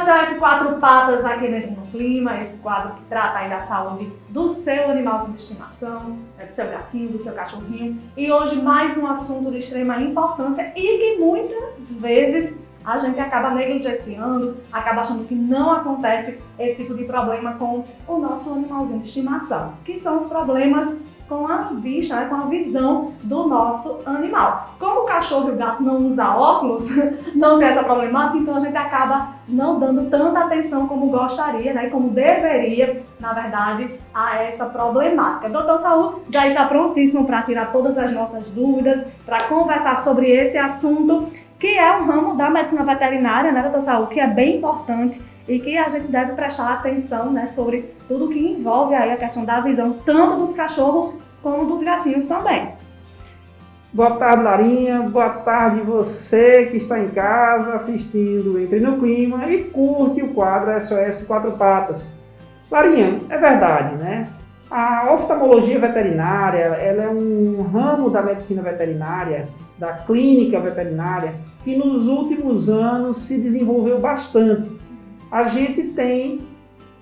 SOS Quatro Patas aqui dentro do Clima, esse quadro que trata aí da saúde do seu animalzinho de estimação, do seu gatinho, do seu cachorrinho. E hoje mais um assunto de extrema importância e que muitas vezes a gente acaba negligenciando, acaba achando que não acontece esse tipo de problema com o nosso animalzinho de estimação, que são os problemas com a vista, né, com a visão do nosso animal. Como o cachorro e o gato não usam óculos, não tem essa problemática, então a gente acaba não dando tanta atenção como gostaria, né, como deveria, na verdade, a essa problemática. Doutor Saul já está prontíssimo para tirar todas as nossas dúvidas, para conversar sobre esse assunto, que é um ramo da medicina veterinária, né, doutor Saul, que é bem importante e que a gente deve prestar atenção, né, sobre tudo que envolve aí a questão da visão, tanto dos cachorros como dos gatinhos também. Boa tarde, Larinha. Boa tarde você que está em casa assistindo Entre no Clima e curte o quadro SOS Quatro Patas. Larinha, é verdade, né? A oftalmologia veterinária, ela é um ramo da medicina veterinária, da clínica veterinária, que nos últimos anos se desenvolveu bastante. A gente tem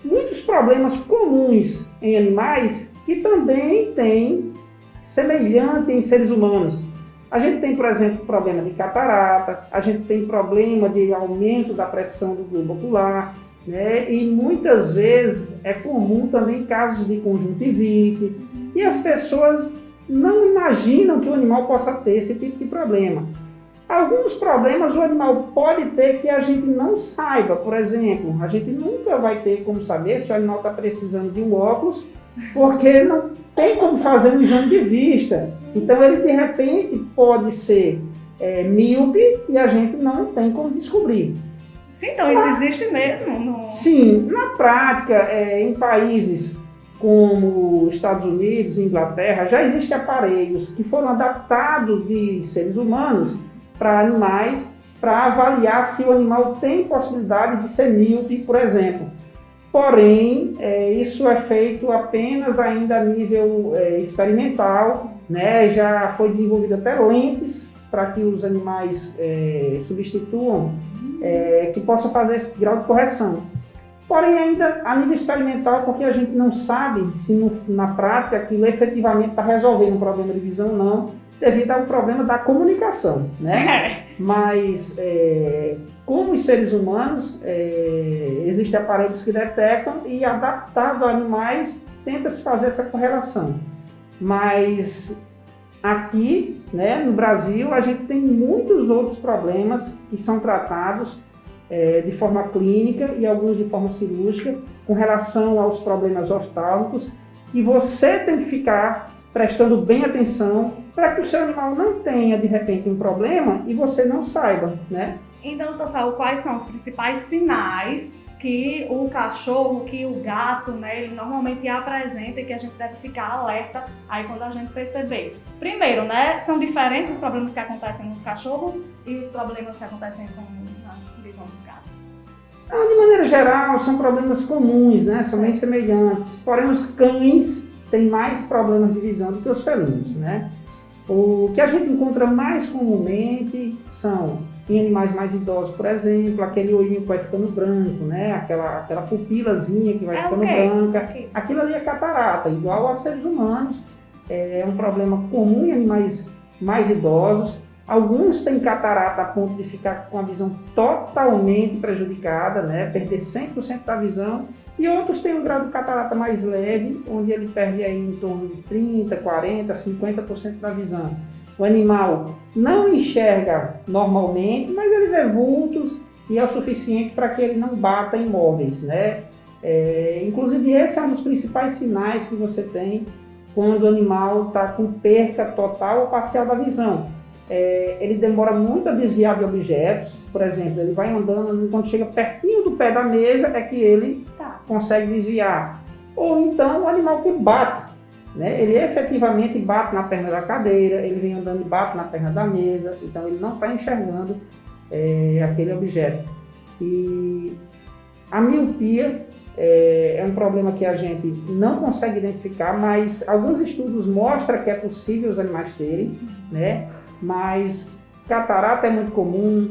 muitos problemas comuns em animais que também tem semelhante em seres humanos. A gente tem, por exemplo, problema de catarata, a gente tem problema de aumento da pressão do globo ocular, né? E muitas vezes é comum também casos de conjuntivite, e as pessoas não imaginam que o animal possa ter esse tipo de problema. Alguns problemas o animal pode ter que a gente não saiba. Por exemplo, a gente nunca vai ter como saber se o animal está precisando de um óculos, porque não tem como fazer um exame de vista. Então ele de repente pode ser míope e a gente não tem como descobrir. Então isso existe mesmo? No... Sim, na prática, em países como Estados Unidos e Inglaterra, já existem aparelhos que foram adaptados de seres humanos para animais, para avaliar se o animal tem possibilidade de ser míope, por exemplo. Porém, isso é feito apenas ainda a nível experimental, né? Já foi desenvolvido até lentes para que os animais substituam, que possam fazer esse grau de correção. Porém, ainda a nível experimental, porque a gente não sabe se na prática aquilo efetivamente está resolvendo um problema de visão ou não, devido ao problema da comunicação, né? Mas, como os seres humanos, existem aparelhos que detectam e, adaptado a animais, tenta-se fazer essa correlação. Mas aqui, né, no Brasil, a gente tem muitos outros problemas que são tratados de forma clínica e alguns de forma cirúrgica, com relação aos problemas oftálmicos, e você tem que ficar prestando bem atenção para que o seu animal não tenha, de repente, um problema e você não saiba, né? Então, doutor Saul, quais são os principais sinais que o cachorro, que o gato, né, ele normalmente apresenta e que a gente deve ficar alerta aí quando a gente perceber? Primeiro, né, são diferentes os problemas que acontecem nos cachorros e os problemas que acontecem na visão dos gatos? De maneira geral, são problemas comuns, né? São bem semelhantes. Porém, os cães têm mais problemas de visão do que os felinos, né? O que a gente encontra mais comumente são em animais mais idosos, por exemplo, aquele olhinho que vai ficando branco, né? Aquela pupilazinha que vai ficando branca. Aquilo ali é catarata, igual a seres humanos. É um problema comum em animais mais idosos. Alguns têm catarata a ponto de ficar com a visão totalmente prejudicada, né? Perder 100% da visão. E outros têm um grau de catarata mais leve, onde ele perde aí em torno de 30%, 40%, 50% da visão. O animal não enxerga normalmente, mas ele vê vultos e é o suficiente para que ele não bata em móveis, né? Inclusive, esse é um dos principais sinais que você tem quando o animal está com perca total ou parcial da visão. Ele demora muito a desviar de objetos. Por exemplo, ele vai andando, quando chega pertinho do pé da mesa é que ele consegue desviar. Ou então o animal que bate, né? Ele efetivamente bate na perna da cadeira, ele vem andando e bate na perna da mesa, então ele não está enxergando aquele objeto. E a miopia é um problema que a gente não consegue identificar, mas alguns estudos mostram que é possível os animais terem, né? Mas catarata é muito comum.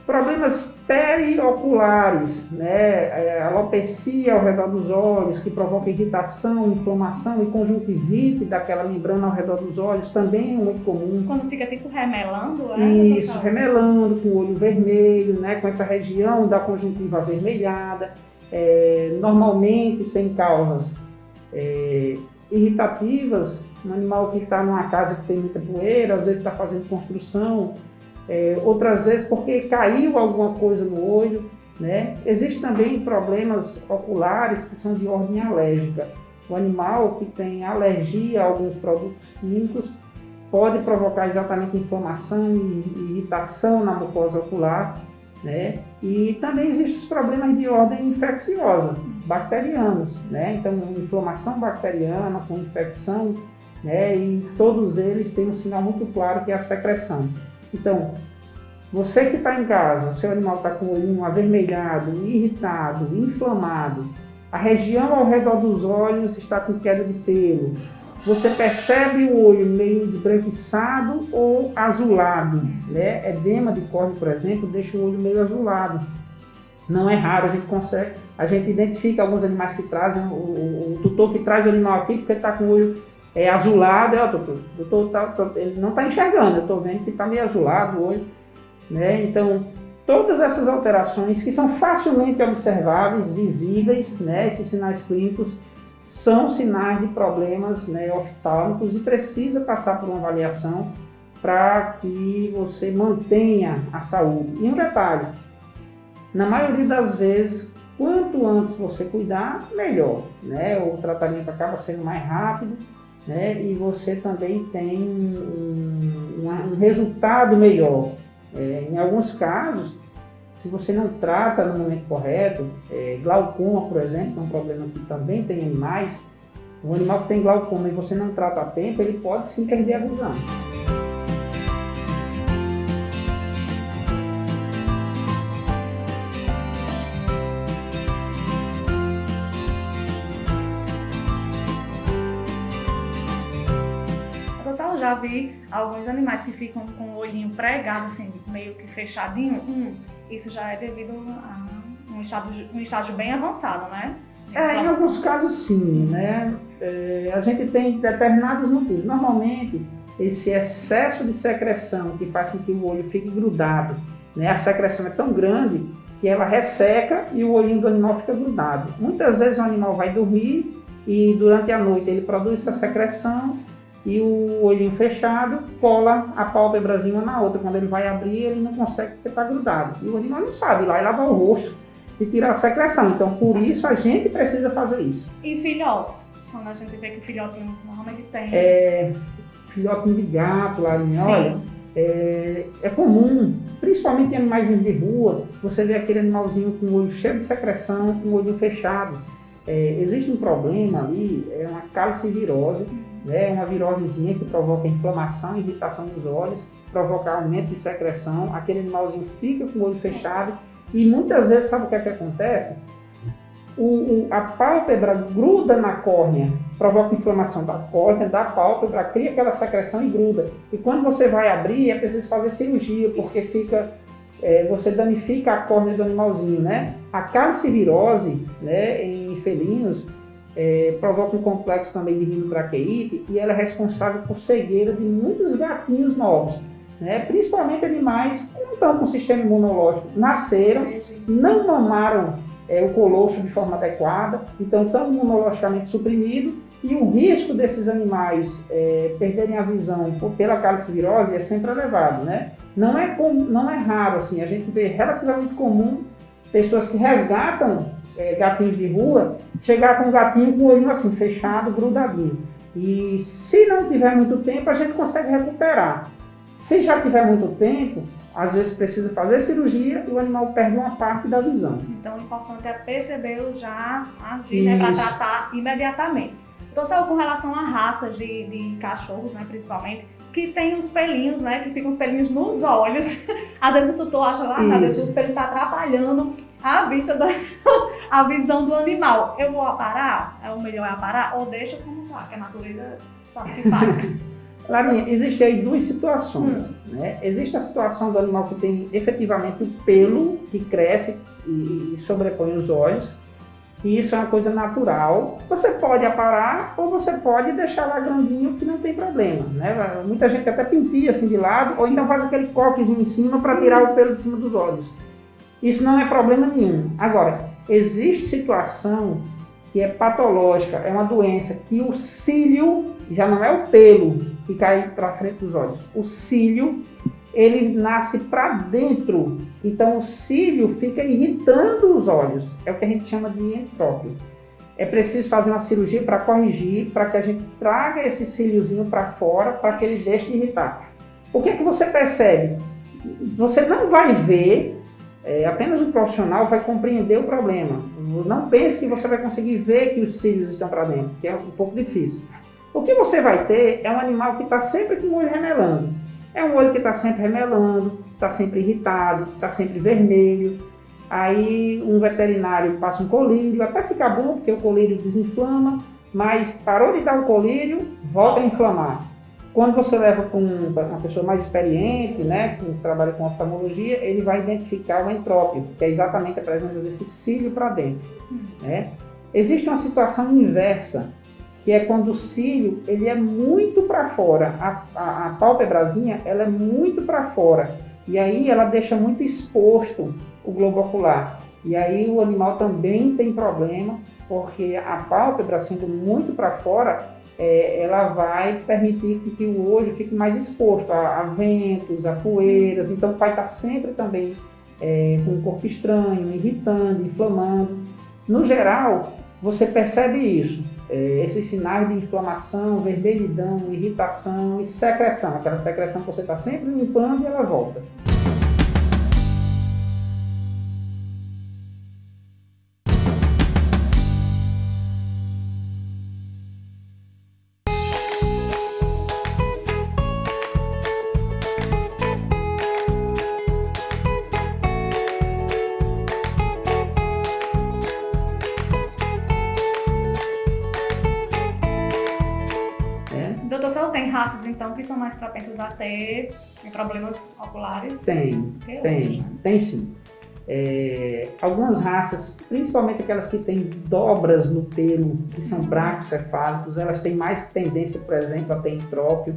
Problemas perioculares, né? Alopecia ao redor dos olhos, que provoca irritação, inflamação e conjuntivite daquela membrana ao redor dos olhos, também é muito comum. Quando fica tipo remelando, Isso, remelando, com o olho vermelho, né? Com essa região da conjuntiva avermelhada. Normalmente tem causas irritativas, um animal que está numa casa que tem muita poeira, às vezes está fazendo construção, outras vezes porque caiu alguma coisa no olho, né? Existem também problemas oculares que são de ordem alérgica. O animal que tem alergia a alguns produtos químicos pode provocar exatamente inflamação e irritação na mucosa ocular, né? E também existem os problemas de ordem infecciosa, bacterianos, né? Então, inflamação bacteriana com infecção, né? E todos eles têm um sinal muito claro que é a secreção. Então, você que está em casa, o seu animal está com o olhinho avermelhado, irritado, inflamado, a região ao redor dos olhos está com queda de pelo, você percebe o olho meio esbranquiçado ou azulado, né? Edema de córnea, por exemplo, deixa o olho meio azulado. Não é raro, a gente identifica alguns animais que trazem, o tutor que traz o animal aqui, porque ele está com o olho azulado, ele não está enxergando, eu estou vendo que está meio azulado o olho, né? Então, todas essas alterações que são facilmente observáveis, visíveis, né? Esses sinais clínicos são sinais de problemas, né, oftálmicos, e precisa passar por uma avaliação para que você mantenha a saúde. E um detalhe, na maioria das vezes, quanto antes você cuidar, melhor, né? O tratamento acaba sendo mais rápido, né? E você também tem um resultado melhor. Em alguns casos, se você não trata no momento correto, glaucoma, por exemplo, é um problema que também tem animais, o animal que tem glaucoma e você não trata a tempo, ele pode sim perder a visão. Eu já vi alguns animais que ficam com o olhinho pregado, assim, meio que fechadinho. Isso já é devido a um estágio bem avançado, né? Em alguns casos sim, né? A gente tem determinados motivos. Normalmente, esse excesso de secreção que faz com que o olho fique grudado, né? A secreção é tão grande que ela resseca e o olhinho do animal fica grudado. Muitas vezes o animal vai dormir e durante a noite ele produz essa secreção e o olhinho fechado cola a pálpebrazinha uma na outra. Quando ele vai abrir, ele não consegue porque está grudado. E o animal não sabe ir lá e lavar o rosto e tirar a secreção. Então, por isso, a gente precisa fazer isso. E filhotes? Quando a gente vê que o filhotinho normalmente tem... Filhotinho de gato, larinha, olha, é comum, principalmente em animais de rua, você vê aquele animalzinho com o olho cheio de secreção, com o olho fechado. Existe um problema ali, é uma calicivirose, né, uma virosezinha que provoca inflamação e irritação nos olhos, provoca aumento de secreção, aquele animalzinho fica com o olho fechado e muitas vezes, sabe o que acontece? A pálpebra gruda na córnea, provoca inflamação da córnea, da pálpebra, cria aquela secreção e gruda. E quando você vai abrir, é preciso fazer cirurgia, porque você danifica a córnea do animalzinho, né? A calicivirose, né, em felinos, provoca um complexo também de rinotraqueite e ela é responsável por cegueira de muitos gatinhos novos, né? Principalmente animais que não estão com sistema imunológico, nasceram, não mamaram o colostro de forma adequada, então estão imunologicamente suprimidos e o risco desses animais perderem a visão pela calicivirose é sempre elevado, né? Não é raro, assim, a gente vê relativamente comum pessoas que resgatam gatinhos de rua, chegar com um gatinho com o olhinho assim, fechado, grudadinho. E se não tiver muito tempo, a gente consegue recuperar. Se já tiver muito tempo, às vezes precisa fazer cirurgia e o animal perde uma parte da visão. Então o importante é perceber já, agir, né, para tratar imediatamente. Então, só com relação a raças de cachorros, né, principalmente, que tem os pelinhos, né, que ficam os pelinhos nos olhos. Às vezes o tutor acha lá, às vezes o pelinho está atrapalhando a vista a visão do animal. Eu vou aparar? O melhor é aparar? Ou deixa como tá, que a natureza sabe o que faz? Larinha, existem aí duas situações, né? Existe a situação do animal que tem efetivamente o pelo que cresce e sobrepõe os olhos, e isso é uma coisa natural. Você pode aparar ou você pode deixar lá grandinho que não tem problema, né? Muita gente até penteia assim de lado, ou então faz aquele coquezinho em cima para tirar o pelo de cima dos olhos. Isso não é problema nenhum. Agora, existe situação que é patológica, é uma doença que o cílio, já não é o pelo que cai para frente dos olhos, o cílio, ele nasce para dentro, então o cílio fica irritando os olhos, é o que a gente chama de entrópio. É preciso fazer uma cirurgia para corrigir, para que a gente traga esse cíliozinho para fora, para que ele deixe de irritar. O que é que você percebe? Você não vai ver, apenas um profissional vai compreender o problema. Não pense que você vai conseguir ver que os cílios estão para dentro, que é um pouco difícil. O que você vai ter é um animal que está sempre com o olho remelando. É um olho que está sempre remelando, está sempre irritado, está sempre vermelho. Aí um veterinário passa um colírio, até ficar bom, porque o colírio desinflama, mas parou de dar o colírio, volta a inflamar. Quando você leva para uma pessoa mais experiente, né, que trabalha com oftalmologia, ele vai identificar o entrópio, que é exatamente a presença desse cílio para dentro. Né? Existe uma situação inversa, que é quando o cílio ele é muito para fora, a pálpebrazinha ela é muito para fora, e aí ela deixa muito exposto o globo ocular. E aí o animal também tem problema, porque a pálpebra sendo muito para fora, ela vai permitir que o olho fique mais exposto a ventos, a poeiras, então vai estar sempre também com o corpo estranho, irritando, inflamando. No geral, você percebe isso. Esses sinais de inflamação, vermelhidão, irritação e secreção. Aquela secreção que você está sempre limpando e ela volta. Doutor, você tem raças, então, que são mais propensas a ter problemas oculares? Tem sim. Algumas raças, principalmente aquelas que têm dobras no pelo, que são braquicefálicos, elas têm mais tendência, por exemplo, a ter entrópio,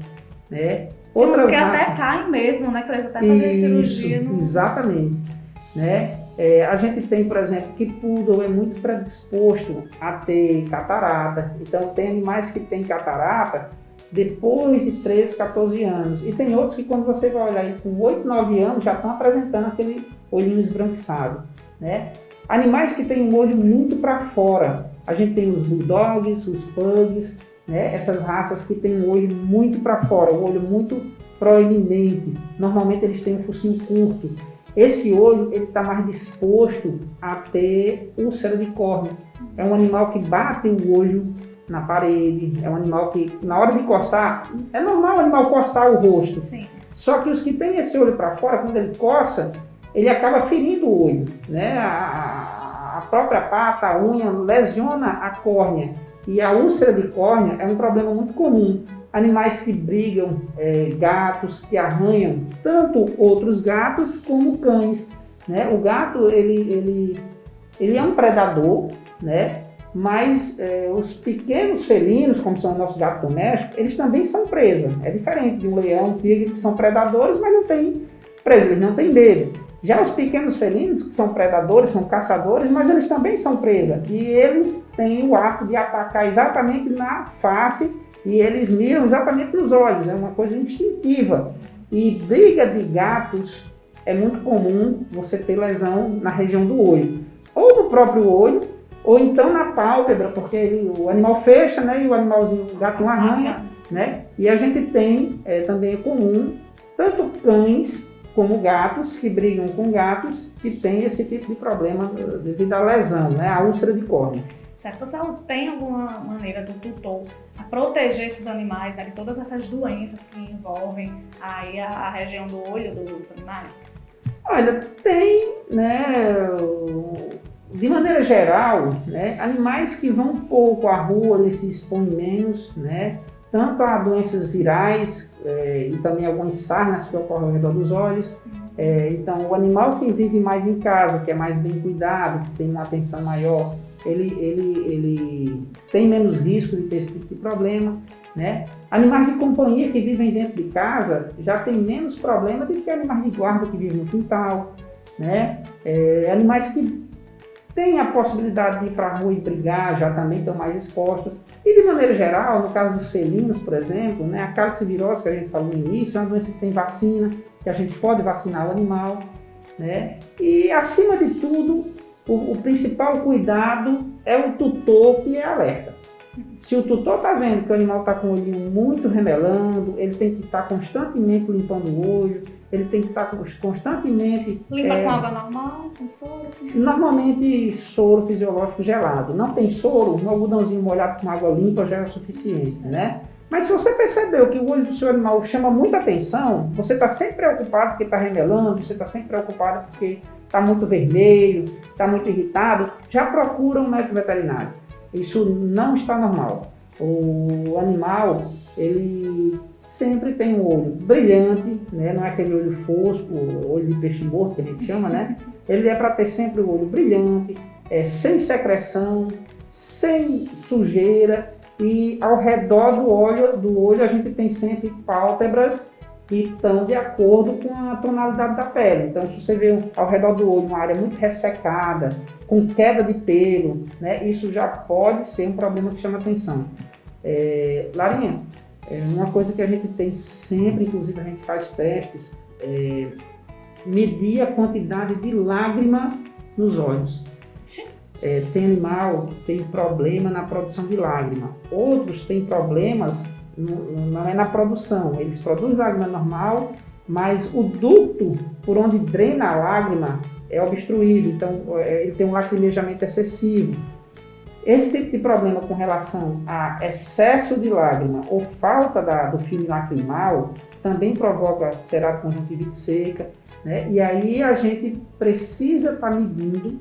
né? Outras que raças até caem mesmo, né? Que eles até fazem cirurgia. Exatamente. Né? A gente tem, por exemplo, que poodle é muito predisposto a ter catarata. Então, tem animais que têm catarata depois de 13, 14 anos. E tem outros que, quando você vai olhar com 8, 9 anos, já estão apresentando aquele olhinho esbranquiçado. Né? Animais que têm um olho muito para fora. A gente tem os bulldogs, os pugs, né? Essas raças que têm um olho muito para fora, um olho muito proeminente. Normalmente eles têm um focinho curto. Esse olho está mais disposto a ter úlcera de córnea. É um animal que bate o olho na parede, é um animal que, na hora de coçar, é normal o animal coçar o rosto. Sim. Só que os que têm esse olho para fora, quando ele coça, ele acaba ferindo o olho. Né? A própria pata, a unha, lesiona a córnea. E a úlcera de córnea é um problema muito comum. Animais que brigam, gatos que arranham tanto outros gatos como cães. Né? O gato ele é um predador, né? Mas os pequenos felinos, como são os nossos gatos domésticos, eles também são presa. É diferente de um leão, um tigre, que são predadores, mas não têm presa, eles não têm medo. Já os pequenos felinos, que são predadores, são caçadores, mas eles também são presa. E eles têm o ato de atacar exatamente na face e eles miram exatamente nos olhos. É uma coisa instintiva. E briga de gatos é muito comum você ter lesão na região do olho. Ou no próprio olho, ou então na pálpebra, porque o animal fecha, né, e o gatinho arranha, né? E a gente tem, também é comum, tanto cães como gatos que brigam com gatos que têm esse tipo de problema devido à lesão, né, a úlcera de córnea. Certo. Você tem alguma maneira do tutor a proteger esses animais de todas essas doenças que envolvem aí a região do olho dos animais? Olha, tem, né, de maneira geral, né, animais que vão pouco à rua, eles se expõem menos, né, tanto a doenças virais e também algumas sarnas que ocorrem ao redor dos olhos. Então, o animal que vive mais em casa, que é mais bem cuidado, que tem uma atenção maior, ele tem menos risco de ter esse tipo de problema, né? Animais de companhia que vivem dentro de casa já tem menos problema do que animais de guarda que vivem no quintal, né? Animais que têm a possibilidade de ir para a rua e brigar já também estão mais expostos. E de maneira geral, no caso dos felinos, por exemplo, né, a calicivirose que a gente falou no início é uma doença que tem vacina, que a gente pode vacinar o animal, né? E acima de tudo, o principal cuidado é o tutor que é alerta. Se o tutor está vendo que o animal está com o olhinho muito remelando, ele tem que estar constantemente limpando o olho, ele tem que estar constantemente... Limpa com água normal, com soro? Normalmente soro fisiológico gelado. Não tem soro, um algodãozinho molhado com água limpa já é o suficiente, né? Mas se você percebeu que o olho do seu animal chama muita atenção, você está sempre preocupado porque está remelando, você está sempre preocupado porque está muito vermelho, está muito irritado, já procura um médico veterinário. Isso não está normal. O animal, ele sempre tem um olho brilhante, né? Não é aquele olho fosco, olho de peixe morto que a gente chama, né? Ele é para ter sempre o olho brilhante, sem secreção, sem sujeira, e ao redor do olho a gente tem sempre pálpebras que estão de acordo com a tonalidade da pele. Então, se você vê ao redor do olho uma área muito ressecada, com queda de pelo, né, isso já pode ser um problema que chama atenção. Larinha, uma coisa que a gente tem sempre, inclusive a gente faz testes, medir a quantidade de lágrima nos olhos. Tem animal que tem problema na produção de lágrima, outros têm problemas não é na produção, eles produzem lágrima normal, mas o ducto por onde drena a lágrima é obstruído, então ele tem um lacrimejamento excessivo. Esse tipo de problema com relação a excesso de lágrima ou falta do filme lacrimal também provoca ceratoconjuntivite seca, né? E aí a gente precisa estar medindo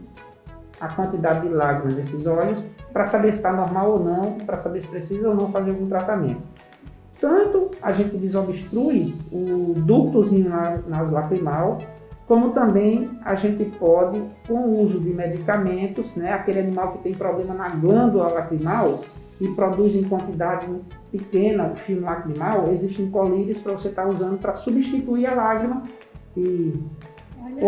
a quantidade de lágrimas nesses olhos para saber se está normal ou não, para saber se precisa ou não fazer algum tratamento. Tanto a gente desobstrui o ductozinho nasolacrimal, como também a gente pode, com o uso de medicamentos, né, aquele animal que tem problema na glândula lacrimal e produz em quantidade pequena o filme lacrimal, existem colírios para você estar usando para substituir a lágrima. E o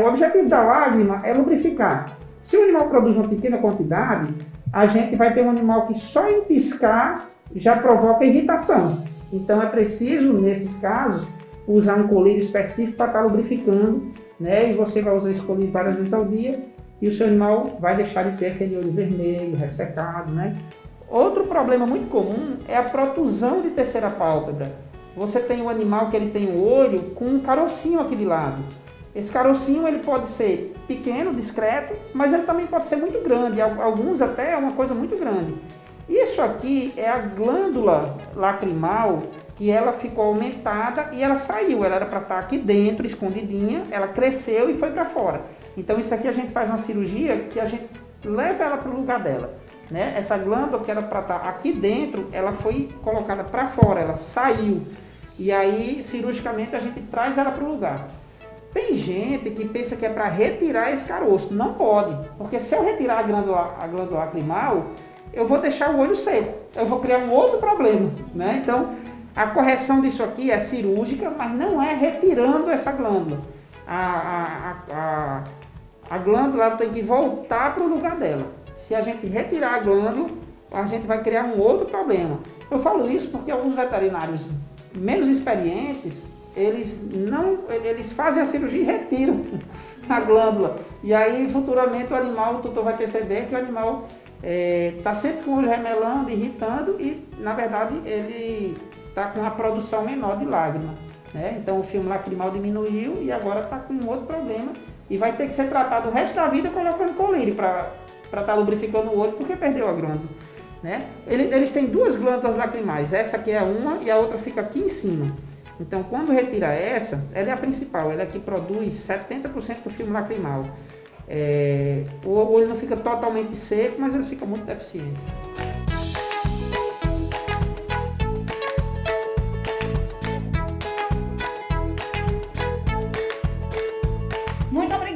objetivo da lágrima é lubrificar. Se o animal produz uma pequena quantidade, a gente vai ter um animal que só em piscar já provoca irritação. Então é preciso, nesses casos, usar um colírio específico para estar lubrificando, né? E você vai usar esse colírio várias vezes ao dia e o seu animal vai deixar de ter aquele olho vermelho, ressecado, né? Outro problema muito comum é a protusão de terceira pálpebra. Você tem um animal que ele tem um olho com um carocinho aqui de lado. Esse carocinho ele pode ser pequeno, discreto, mas ele também pode ser muito grande, alguns até é uma coisa muito grande. Isso aqui é a glândula lacrimal que ela ficou aumentada e ela saiu, ela era para estar aqui dentro, escondidinha, ela cresceu e foi para fora. Então isso aqui a gente faz uma cirurgia que a gente leva ela para o lugar dela, né? Essa glândula que era para estar aqui dentro, ela foi colocada para fora, ela saiu. E aí cirurgicamente a gente traz ela para o lugar. Tem gente que pensa que é para retirar esse caroço, não pode, porque se eu retirar a glândula lacrimal, eu vou deixar o olho seco, eu vou criar um outro problema, né? Então, a correção disso aqui é cirúrgica, mas não é retirando essa glândula. A glândula tem que voltar para o lugar dela. Se a gente retirar a glândula, a gente vai criar um outro problema. Eu falo isso porque alguns veterinários menos experientes, eles fazem a cirurgia e retiram a glândula. E aí, futuramente, o tutor vai perceber que o animal está sempre com o olho remelando, irritando e, na verdade, ele está com a produção menor de lágrima, né? Então o filme lacrimal diminuiu e agora está com um outro problema e vai ter que ser tratado o resto da vida colocando colírio para estar lubrificando o olho porque perdeu a glândula, né? Eles têm duas glândulas lacrimais, essa aqui é uma e a outra fica aqui em cima. Então quando retira essa, ela é a principal, ela é que produz 70% do filme lacrimal. O olho não fica totalmente seco, mas ele fica muito deficiente.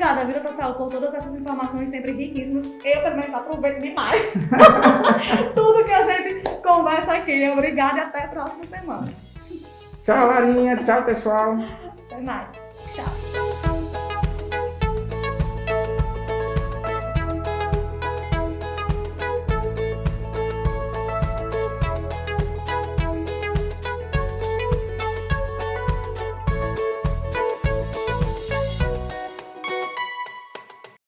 Obrigada, Vida Social, por todas essas informações sempre riquíssimas. Eu, pelo menos, aproveito demais tudo que a gente conversa aqui. Obrigada e até a próxima semana. Tchau, Larinha. Tchau, pessoal. Até mais.